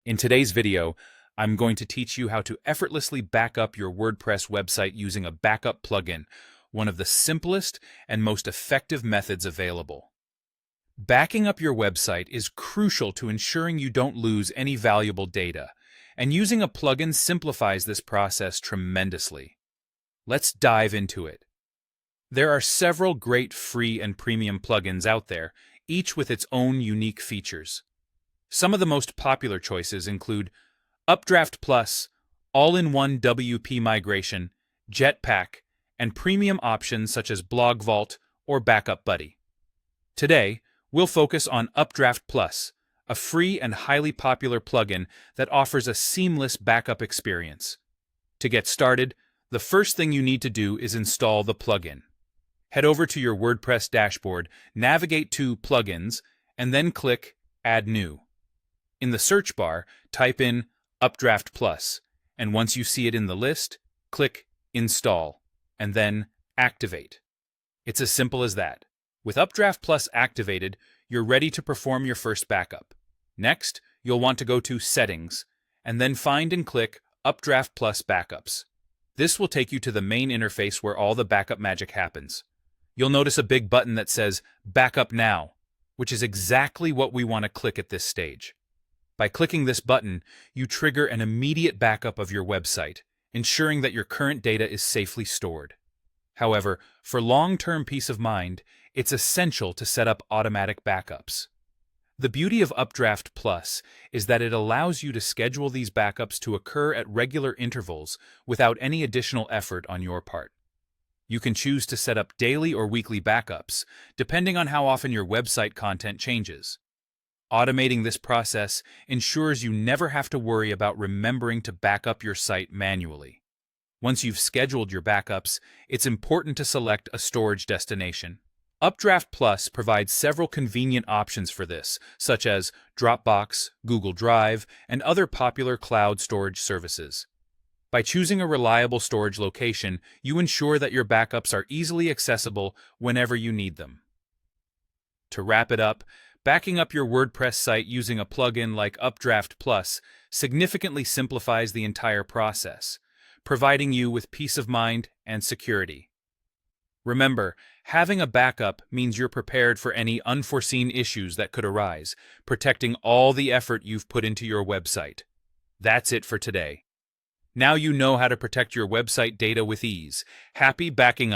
In today's video, I'm going to teach you how to effortlessly back up your WordPress website using a backup plugin, one of the simplest and most effective methods available. Backing up your website is crucial to ensuring you don't lose any valuable data, and using a plugin simplifies this process tremendously. Let's dive into it. There are several great free and premium plugins out there, each with its own unique features. Some of the most popular choices include Updraft Plus, all-in-one WP migration, Jetpack, and premium options such as Blog Vault or Backup Buddy. Today, we'll focus on Updraft Plus, a free and highly popular plugin that offers a seamless backup experience. To get started, the first thing you need to do is install the plugin. Head over to your WordPress dashboard, navigate to Plugins, and then click Add New. In the search bar, type in Updraft Plus, and once you see it in the list, click Install, and then Activate. It's as simple as that. With Updraft Plus activated, you're ready to perform your first backup. Next, you'll want to go to Settings, and then find and click Updraft Plus Backups. This will take you to the main interface where all the backup magic happens. You'll notice a big button that says Backup Now, which is exactly what we want to click at this stage. By clicking this button, you trigger an immediate backup of your website, ensuring that your current data is safely stored. However, for long-term peace of mind, it's essential to set up automatic backups. The beauty of Updraft Plus is that it allows you to schedule these backups to occur at regular intervals without any additional effort on your part. You can choose to set up daily or weekly backups, depending on how often your website content changes. Automating this process ensures you never have to worry about remembering to back up your site manually. Once you've scheduled your backups, it's important to select a storage destination. Updraft Plus provides several convenient options for this, such as Dropbox, Google Drive, and other popular cloud storage services. By choosing a reliable storage location, you ensure that your backups are easily accessible whenever you need them. To wrap it up, backing up your WordPress site using a plugin like Updraft Plus significantly simplifies the entire process, providing you with peace of mind and security. Remember, having a backup means you're prepared for any unforeseen issues that could arise, protecting all the effort you've put into your website. That's it for today. Now you know how to protect your website data with ease. Happy backing up.